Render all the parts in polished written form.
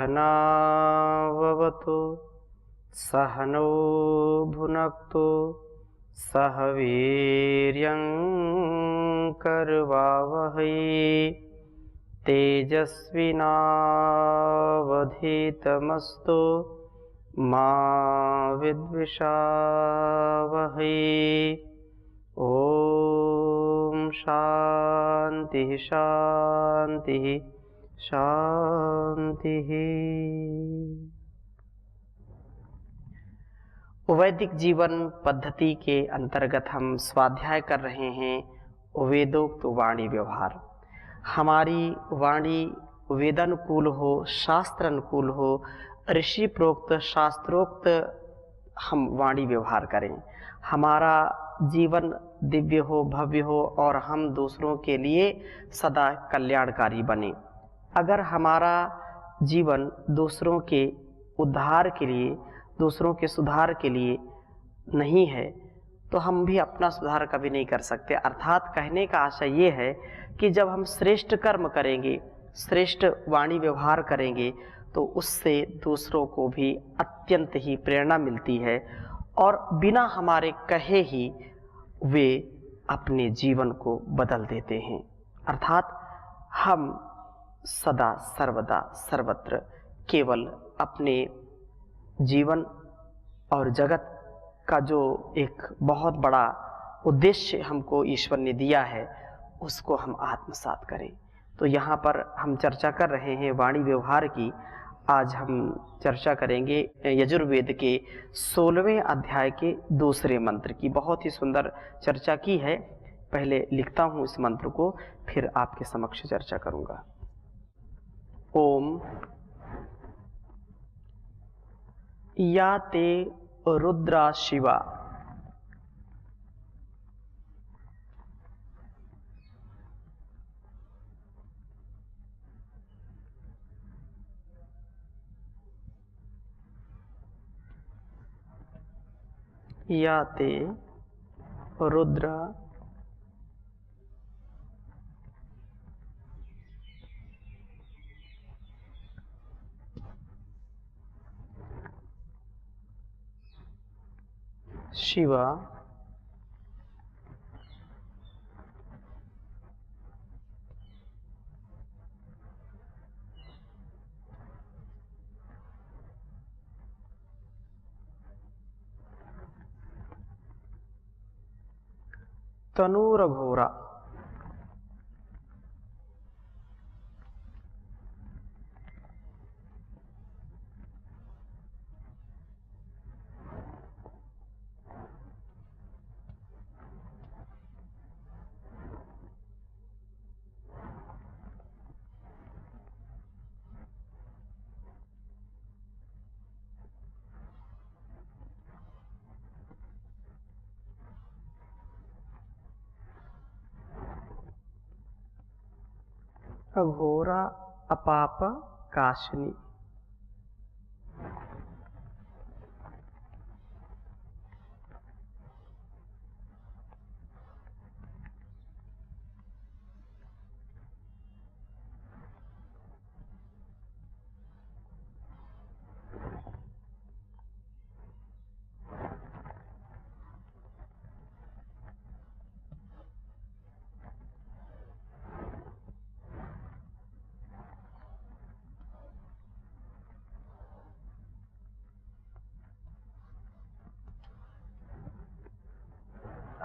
सहनाववतु सहनौ भुनक्तु सह वीर्यं करवावहै तेजस्विनावधीतमस्तु मा विद्विषावहै। ओम शांति शांति शांति। वैदिक जीवन पद्धति के अंतर्गत हम स्वाध्याय कर रहे हैं वेदोक्त वाणी व्यवहार। हमारी वाणी वेदानुकूल हो, शास्त्र अनुकूल हो, ऋषि प्रोक्त शास्त्रोक्त हम वाणी व्यवहार करें। हमारा जीवन दिव्य हो, भव्य हो और हम दूसरों के लिए सदा कल्याणकारी बने। अगर हमारा जीवन दूसरों के उद्धार के लिए, दूसरों के सुधार के लिए नहीं है तो हम भी अपना सुधार कभी नहीं कर सकते। अर्थात कहने का आशय ये है कि जब हम श्रेष्ठ कर्म करेंगे, श्रेष्ठ वाणी व्यवहार करेंगे तो उससे दूसरों को भी अत्यंत ही प्रेरणा मिलती है और बिना हमारे कहे ही वे अपने जीवन को बदल देते हैं। अर्थात हम सदा सर्वदा सर्वत्र केवल अपने जीवन और जगत का जो एक बहुत बड़ा उद्देश्य हमको ईश्वर ने दिया है उसको हम आत्मसात करें। तो यहाँ पर हम चर्चा कर रहे हैं वाणी व्यवहार की। आज हम चर्चा करेंगे यजुर्वेद के 16वें अध्याय के दूसरे मंत्र की। बहुत ही सुंदर चर्चा की है। पहले लिखता हूँ इस मंत्र को, फिर आपके समक्ष चर्चा करूँगा। ओम या ते रुद्रा शिवा या ते रुद्र शिवा तनूरघोरा अघोरा अपाप काशनी।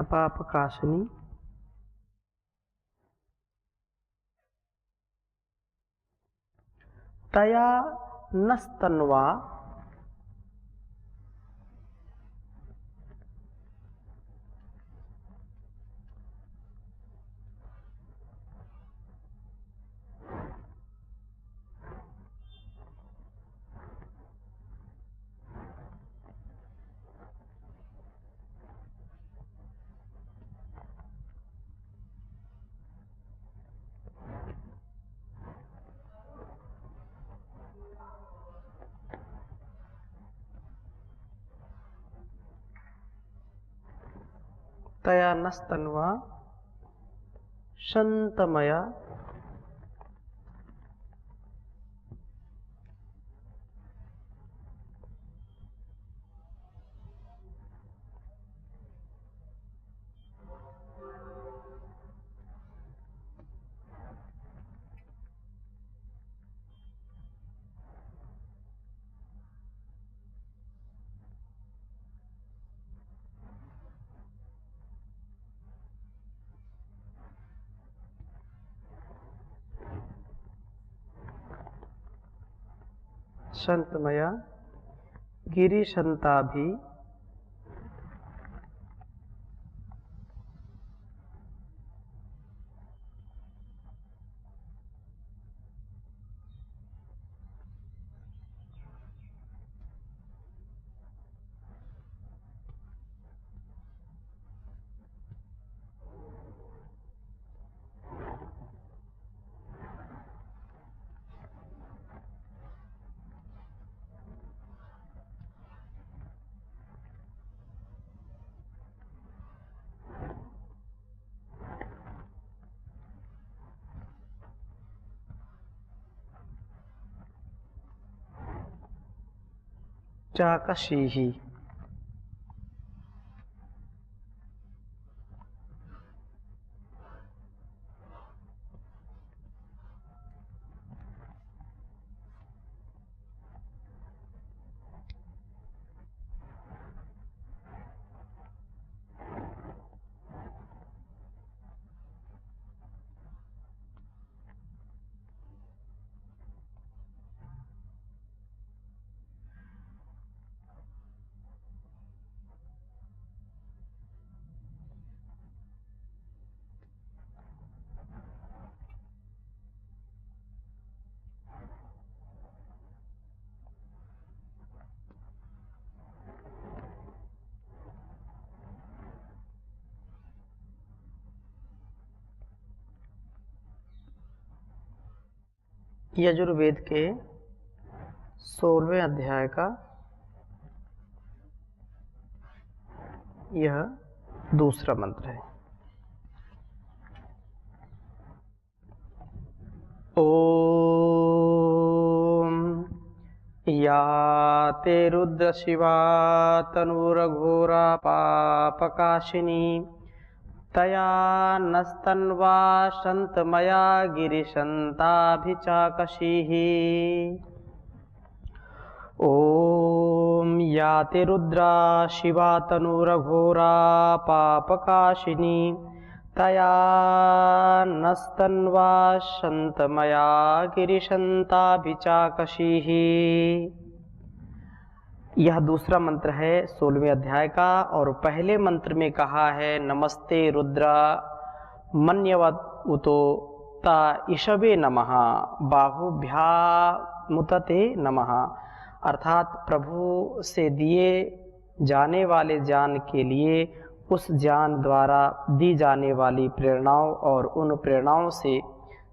अपाप काशनी तया नस्तन्वा तया नस्तन्वा शंतमया संतमया गिरिशंताभि चाकशीहि। यजुर्वेद के 16वें अध्याय का यह दूसरा मंत्र है। ओम या ते रुद्र शिवा तनुरघोरा पापकाशिनी तया नस्तन्वा शन्तमया गिरिशन्ताभिचाकशीः। ओम या ते रुद्रा शिवा तनुरघोरा पापकाशिनी तया नस्तन्वा शन्तमया गिरिशन्ताभिचाकशीः। यह दूसरा मंत्र है 16वें अध्याय का, और पहले मंत्र में कहा है नमस्ते रुद्र मन्यवतो ता ईशवे नमः बाहुभ्यामुतते नमः। अर्थात प्रभु से दिए जाने वाले ज्ञान के लिए उस ज्ञान द्वारा दी जाने वाली प्रेरणाओं और उन प्रेरणाओं से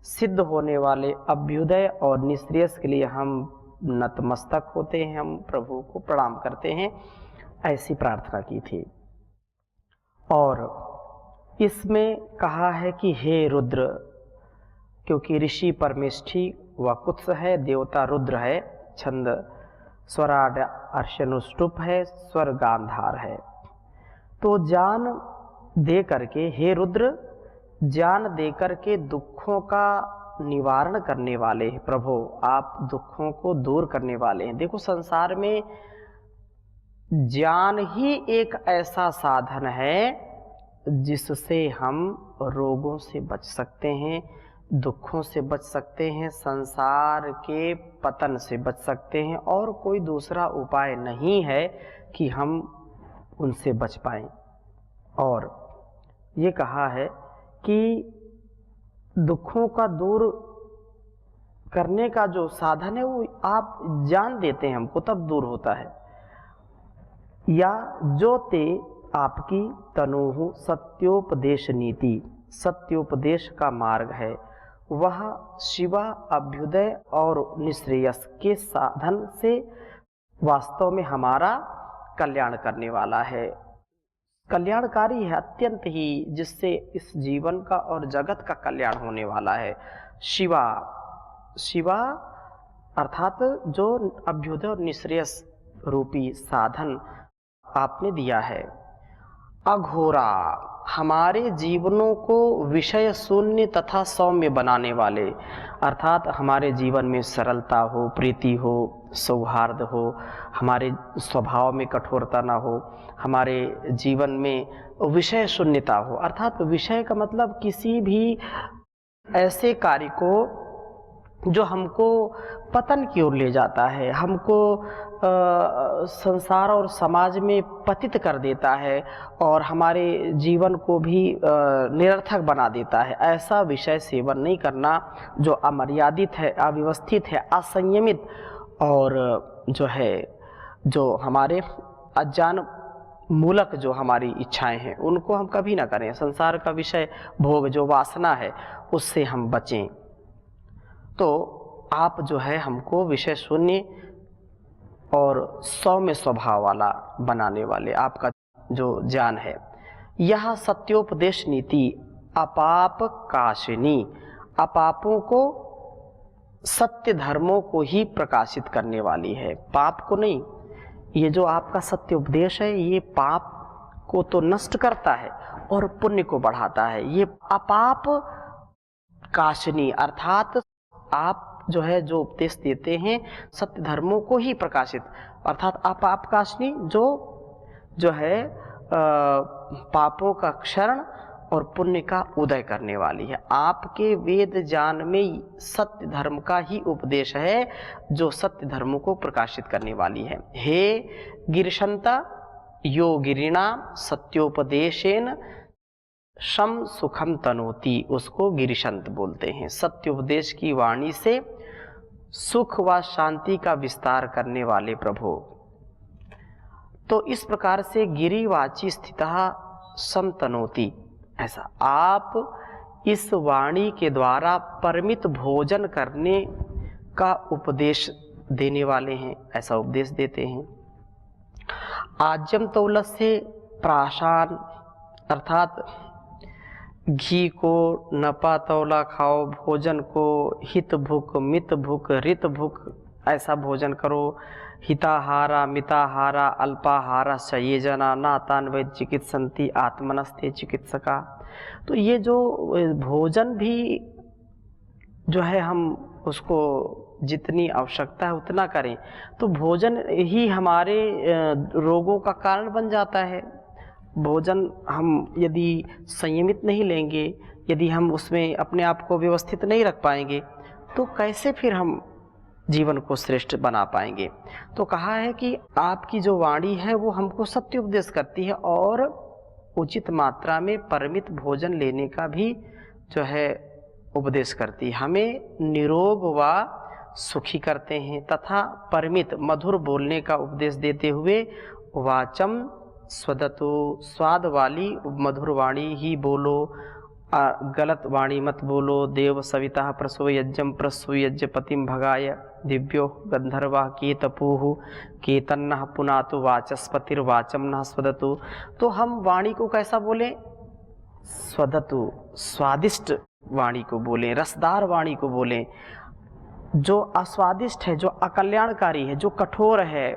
सिद्ध होने वाले अभ्युदय और निश्रेयस के लिए हम नतमस्तक होते हैं, हम प्रभु को प्रणाम करते हैं, ऐसी प्रार्थना की थी। और इसमें कहा है कि हे रुद्र, क्योंकि ऋषि परमेष्ठी व कुत्स है, देवता रुद्र है, छंद स्वराड अर्शनुष्टुप है, स्वर गांधार है। तो ज्ञान दे करके, हे रुद्र ज्ञान दे करके दुखों का निवारण करने वाले हैं प्रभु, आप दुखों को दूर करने वाले हैं। देखो संसार में ज्ञान ही एक ऐसा साधन है जिससे हम रोगों से बच सकते हैं, दुखों से बच सकते हैं, संसार के पतन से बच सकते हैं, और कोई दूसरा उपाय नहीं है कि हम उनसे बच पाएं। और ये कहा है कि दुखों का दूर करने का जो साधन है वो आप जान देते हैं हमको, तब दूर होता है। या जो ते आपकी तनुहु सत्योपदेश नीति, सत्योपदेश का मार्ग है, वह शिवा अभ्युदय और निश्रेयस के साधन से वास्तव में हमारा कल्याण करने वाला है, कल्याणकारी है अत्यंत ही, जिससे इस जीवन का और जगत का कल्याण होने वाला है। शिवा, शिवा अर्थात जो अभ्युदय और निश्रेयस रूपी साधन आपने दिया है। अघोरा, हमारे जीवनों को विषय शून्य तथा सौम्य बनाने वाले, अर्थात हमारे जीवन में सरलता हो, प्रीति हो, सौहार्द हो, हमारे स्वभाव में कठोरता ना हो, हमारे जीवन में विषय शून्यता हो। अर्थात विषय का मतलब किसी भी ऐसे कार्य को जो हमको पतन की ओर ले जाता है, हमको संसार और समाज में पतित कर देता है और हमारे जीवन को भी निरर्थक बना देता है। ऐसा विषय सेवन नहीं करना जो अमर्यादित है, अव्यवस्थित है, असंयमित और जो है जो हमारे अज्ञान मूलक जो हमारी इच्छाएं हैं उनको हम कभी ना करें। संसार का विषय भोग जो वासना है उससे हम बचें। तो आप जो है हमको विषय शून्य और सौम्य स्वभाव वाला बनाने वाले आपका जो ज्ञान है, यह सत्योपदेश नीति अपाप काशिनी, अपापों को सत्य धर्मों को ही प्रकाशित करने वाली है, पाप को नहीं। ये जो आपका सत्य उपदेश है ये पाप को तो नष्ट करता है और पुण्य को बढ़ाता है। ये अपाप काशिनी अर्थात आप जो है जो उपदेश देते हैं सत्य धर्मों को ही प्रकाशित, अर्थात अपाप काशिनी जो है पापों का क्षरण और पुण्य का उदय करने वाली है। आपके वेद ज्ञान में सत्य धर्म का ही उपदेश है जो सत्य धर्मों को प्रकाशित करने वाली है। हे गिरिशंता यो गिरिणा सत्योपदेशेन शम सुखम तनोति, उसको गिरिशंत बोलते हैं। सत्योपदेश की वाणी से सुख व शांति का विस्तार करने वाले प्रभु। तो इस प्रकार से गिरिवाची स्थितः सम तनोति, ऐसा आप इस वाणी के द्वारा परमित भोजन करने का उपदेश देने वाले हैं, ऐसा उपदेश देते हैं। आज्यम तौलस से प्राशान अर्थात घी को नपा तौला खाओ, भोजन को हित भुक मित भुक रित भुक ऐसा भोजन करो। हिताहारा मिताहारा अल्पाहारा संयोजना नातान्वैत चिकित्सन्ति आत्मनस्ते चिकित्सका। तो ये जो भोजन भी जो है हम उसको जितनी आवश्यकता है उतना करें, तो भोजन ही हमारे रोगों का कारण बन जाता है। भोजन हम यदि संयमित नहीं लेंगे, यदि हम उसमें अपने आप को व्यवस्थित नहीं रख पाएंगे तो कैसे फिर हम जीवन को श्रेष्ठ बना पाएंगे। तो कहा है कि आपकी जो वाणी है वो हमको सत्य उपदेश करती है और उचित मात्रा में परिमित भोजन लेने का भी जो है उपदेश करती है। हमें निरोग व सुखी करते हैं तथा परिमित मधुर बोलने का उपदेश देते हुए वाचम स्वदतो, स्वाद वाली मधुर वाणी ही बोलो, गलत वाणी मत बोलो। देव सविता प्रसो यज्ञम प्रसूयज्ञ पतिम भगाय दिव्यो गंधर्वा केतपुः केतन्नः पुनातु वाचस्पतिर्वाचम न स्वदतु। तो हम वाणी को कैसा बोलें? स्वदतु, स्वादिष्ट वाणी को बोलें, रसदार वाणी को बोलें। जो अस्वादिष्ट है, जो अकल्याणकारी है, जो कठोर है,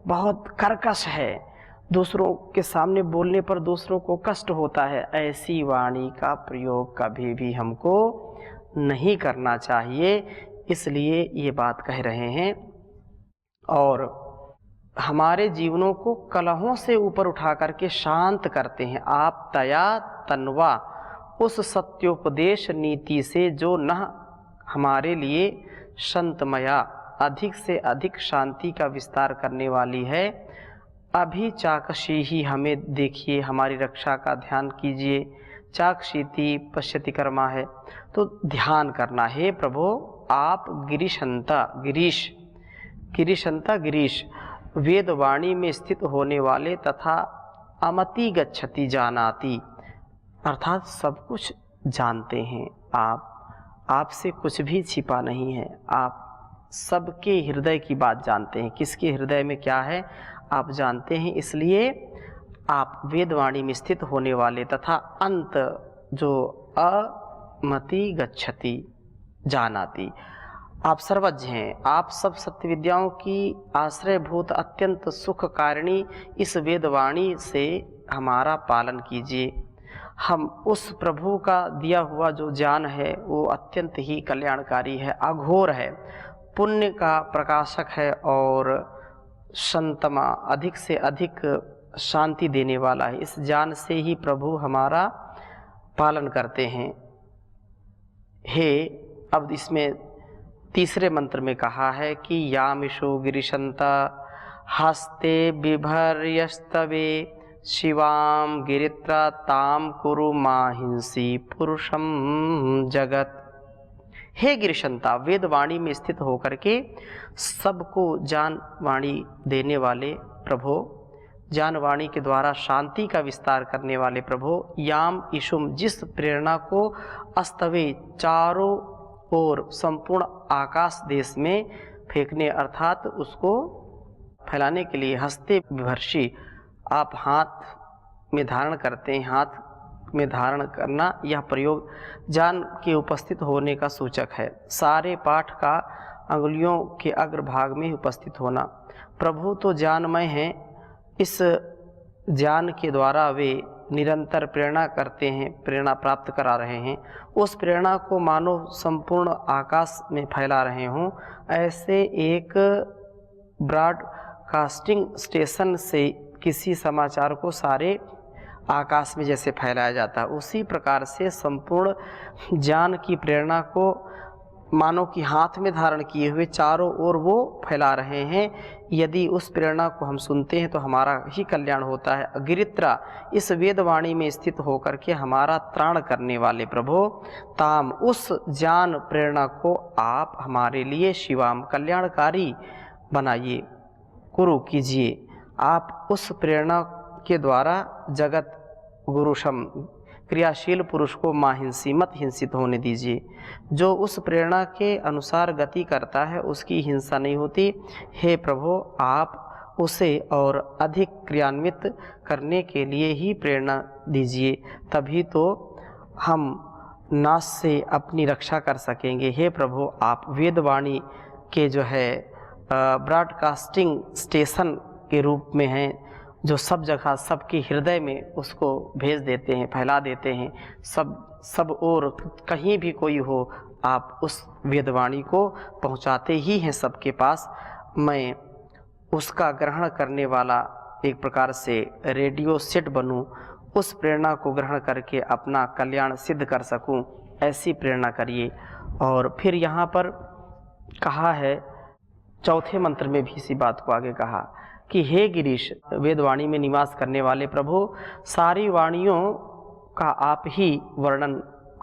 बहुत कर्कश है, दूसरों के सामने बोलने पर दूसरों को कष्ट होता है, ऐसी वाणी का प्रयोग कभी भी हमको नहीं करना चाहिए। इसलिए ये बात कह रहे हैं और हमारे जीवनों को कलहों से ऊपर उठा करके शांत करते हैं। आप तया तन्वा, उस सत्योपदेश नीति से जो न हमारे लिए संतमया अधिक से अधिक शांति का विस्तार करने वाली है, अभी चाकशी ही हमें देखिए, हमारी रक्षा का ध्यान कीजिए। चाकशीति पश्यति कर्मा है, तो ध्यान करना है। प्रभु आप गिरिशंता गिरीश वेदवाणी में स्थित होने वाले तथा अमति गच्छति जानाति अर्थात सब कुछ जानते हैं आप, आपसे कुछ भी छिपा नहीं है। आप सबके हृदय की बात जानते हैं, किसके हृदय में क्या है आप जानते हैं। इसलिए आप वेदवाणी में स्थित होने वाले तथा अंत जो अमति गच्छति जानाति, आप सर्वज्ञ हैं। आप सब सत्य विद्याओं की आश्रयभूत अत्यंत सुख कारिणी इस वेदवाणी से हमारा पालन कीजिए। हम उस प्रभु का दिया हुआ जो ज्ञान है वो अत्यंत ही कल्याणकारी है, अघोर है, पुण्य का प्रकाशक है और संतमा अधिक से अधिक शांति देने वाला है। इस ज्ञान से ही प्रभु हमारा पालन करते हैं। हे अब इसमें तीसरे मंत्र में कहा है कि यामिषो गिरिशंत हस्ते बिभर्यस्तवे शिवाम गिरित्रा ताम कुरु माहिंसी पुरुषम जगत। हे गिरिशंता, वेदवाणी में स्थित होकर के सबको ज्ञान वाणी देने वाले प्रभो, ज्ञान वाणी के द्वारा शांति का विस्तार करने वाले प्रभो, याम ईशुम, जिस प्रेरणा को अस्तवे चारों ओर संपूर्ण आकाश देश में फेंकने अर्थात उसको फैलाने के लिए हस्ते विभर्षी आप हाथ में धारण करते हैं। हाथ में धारण करना यह प्रयोग ज्ञान के उपस्थित होने का सूचक है। सारे पाठ का अंगुलियों के अग्रभाग में उपस्थित होना। प्रभु तो ज्ञानमय हैं, इस ज्ञान के द्वारा वे निरंतर प्रेरणा करते हैं, प्रेरणा प्राप्त करा रहे हैं। उस प्रेरणा को मानो संपूर्ण आकाश में फैला रहे हों। ऐसे एक ब्रॉडकास्टिंग स्टेशन से किसी समाचार को सारे आकाश में जैसे फैलाया जाता है, उसी प्रकार से संपूर्ण ज्ञान की प्रेरणा को मानो कि हाथ में धारण किए हुए चारों ओर वो फैला रहे हैं। यदि उस प्रेरणा को हम सुनते हैं तो हमारा ही कल्याण होता है। गिरित्रा, इस वेदवाणी में स्थित होकर के हमारा त्राण करने वाले प्रभो, ताम, उस ज्ञान प्रेरणा को आप हमारे लिए शिवाम कल्याणकारी बनाइए, कुरु कीजिए। आप उस प्रेरणा के द्वारा जगत गुरुशम, क्रियाशील पुरुष को माहिंसी, मत हिंसित होने दीजिए। जो उस प्रेरणा के अनुसार गति करता है उसकी हिंसा नहीं होती। हे प्रभु, आप उसे और अधिक क्रियान्वित करने के लिए ही प्रेरणा दीजिए, तभी तो हम नाश से अपनी रक्षा कर सकेंगे। हे प्रभु, आप वेदवाणी के जो है ब्रॉडकास्टिंग स्टेशन के रूप में हैं, जो सब जगह सबके हृदय में उसको भेज देते हैं, फैला देते हैं। सब और कहीं भी कोई हो, आप उस वेदवाणी को पहुंचाते ही हैं सबके पास। मैं उसका ग्रहण करने वाला एक प्रकार से रेडियो सेट बनूं, उस प्रेरणा को ग्रहण करके अपना कल्याण सिद्ध कर सकूं, ऐसी प्रेरणा करिए। और फिर यहाँ पर कहा है, चौथे मंत्र में भी इसी बात को आगे कहा कि हे गिरीश, वेदवाणी में निवास करने वाले प्रभु, सारी वाणियों का आप ही वर्णन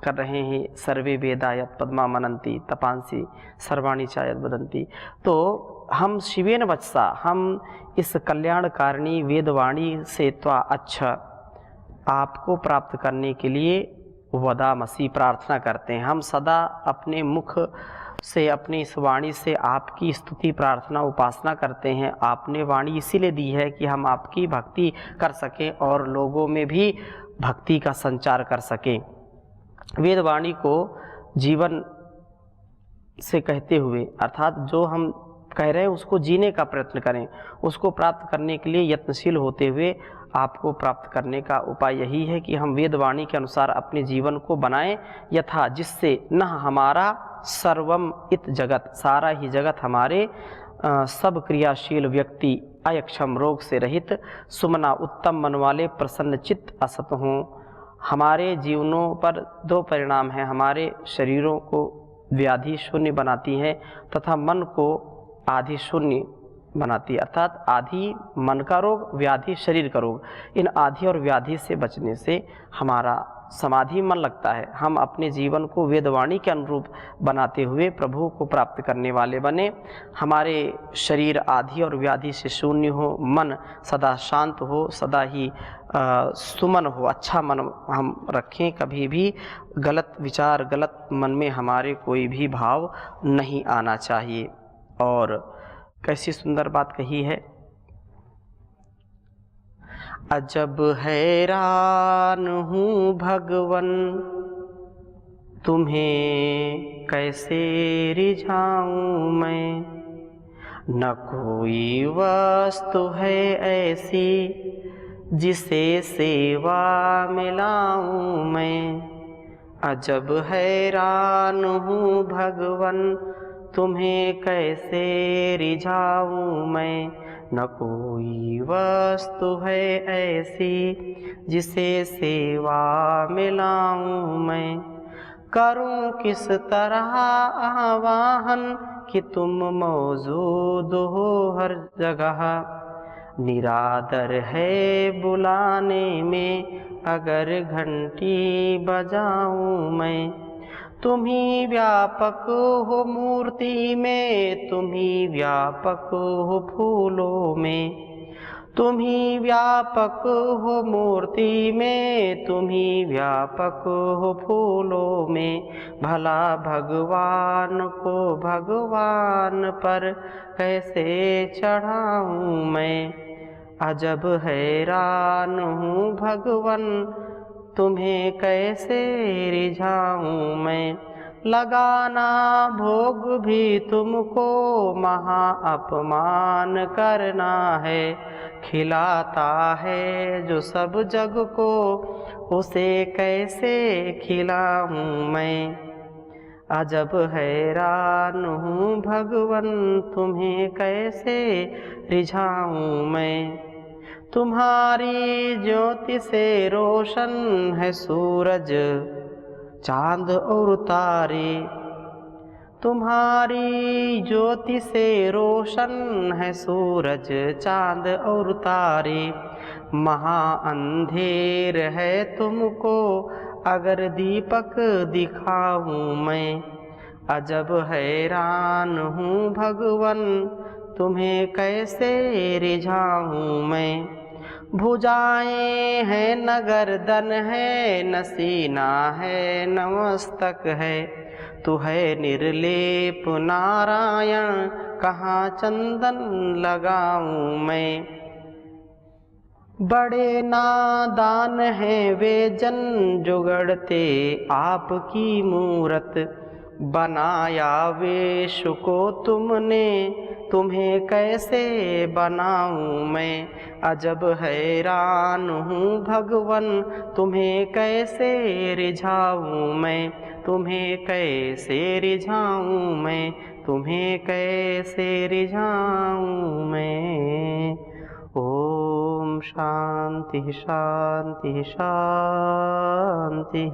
कर रहे हैं। सर्वे वेदा यत् पद्मा मनंती तपांसी सर्वाणी च यत् वदन्ति। तो हम शिवेन वचसा, हम इस कल्याणकारिणी वेदवाणी से त्वा अच्छा आपको प्राप्त करने के लिए वदामसी प्रार्थना करते हैं। हम सदा अपने मुख से, अपनी इस वाणी से आपकी स्तुति, प्रार्थना, उपासना करते हैं। आपने वाणी इसीलिए दी है कि हम आपकी भक्ति कर सकें और लोगों में भी भक्ति का संचार कर सकें। वेदवाणी को जीवन से कहते हुए, अर्थात जो हम कह रहे हैं उसको जीने का प्रयत्न करें, उसको प्राप्त करने के लिए यत्नशील होते हुए आपको प्राप्त करने का उपाय यही है कि हम वेदवाणी के अनुसार अपने जीवन को बनाएं, यथा जिससे न हमारा सर्वम इत जगत, सारा ही जगत हमारे सब क्रियाशील व्यक्ति अयक्षम, रोग से रहित, सुमना, उत्तम मन वाले, प्रसन्न चित्त, असत हों। हमारे जीवनों पर दो परिणाम हैं, हमारे शरीरों को व्याधि शून्य बनाती हैं तथा मन को आधि शून्य बनाती है, अर्थात आधि मन का रोग, व्याधि शरीर का रोग। इन आधि और व्याधि से बचने से हमारा समाधि मन लगता है। हम अपने जीवन को वेदवाणी के अनुरूप बनाते हुए प्रभु को प्राप्त करने वाले बने। हमारे शरीर आधि और व्याधि से शून्य हो, मन सदा शांत हो, सदा ही सुमन हो, अच्छा मन हम रखें। कभी भी गलत विचार, गलत मन में हमारे कोई भी भाव नहीं आना चाहिए। और कैसी सुंदर बात कही है, अजब हैरान हूँ भगवन, तुम्हें कैसे रिझाऊं मैं। न कोई वस्तु है ऐसी जिसे सेवा मिलाऊं मैं। अजब हैरान हूँ भगवन, तुम्हें कैसे रिझाऊं मैं। न कोई वस्तु है ऐसी जिसे सेवा मिलाऊं मैं। करूं किस तरह आवाहन कि तुम मौजूद हो हर जगह। निरादर है बुलाने में अगर घंटी बजाऊं मैं। तुम ही व्यापक हो मूर्ति में, तुम ही व्यापक हो फूलों में। तुम ही व्यापक हो मूर्ति में, तुम ही व्यापक हो फूलों में। भला भगवान को भगवान पर कैसे चढ़ाऊं मैं। अजब हैरान हूँ भगवन, तुम्हें कैसे रिझाऊं मैं। लगाना भोग भी तुमको महा अपमान करना है। खिलाता है जो सब जग को, उसे कैसे खिलाऊं मैं। अजब हैरान हूँ भगवन, तुम्हें कैसे रिझाऊं मैं। तुम्हारी ज्योति से रोशन है सूरज चांद और तारे। तुम्हारी ज्योति से रोशन है सूरज चांद और तारे। महा अंधेर है तुमको अगर दीपक दिखाऊं मैं। अजब हैरान हूँ भगवन, तुम्हें कैसे रिझाऊं मैं। भुजाएं हैं न गर्दन है, न सीना है न मस्तक है। तू है निर्लेप नारायण, कहाँ चंदन लगाऊं मैं। बड़े नादान हैं वे जन जो गढ़ते आपकी मूरत। बनाया वेश को तुमने, तुम्हें कैसे बनाऊं मैं। अजब हैरान हूँ भगवन, तुम्हें कैसे रिझाऊं मैं। तुम्हें कैसे रिझाऊं मैं, तुम्हें कैसे रिझाऊं मैं। ओम शांति शांति शांति।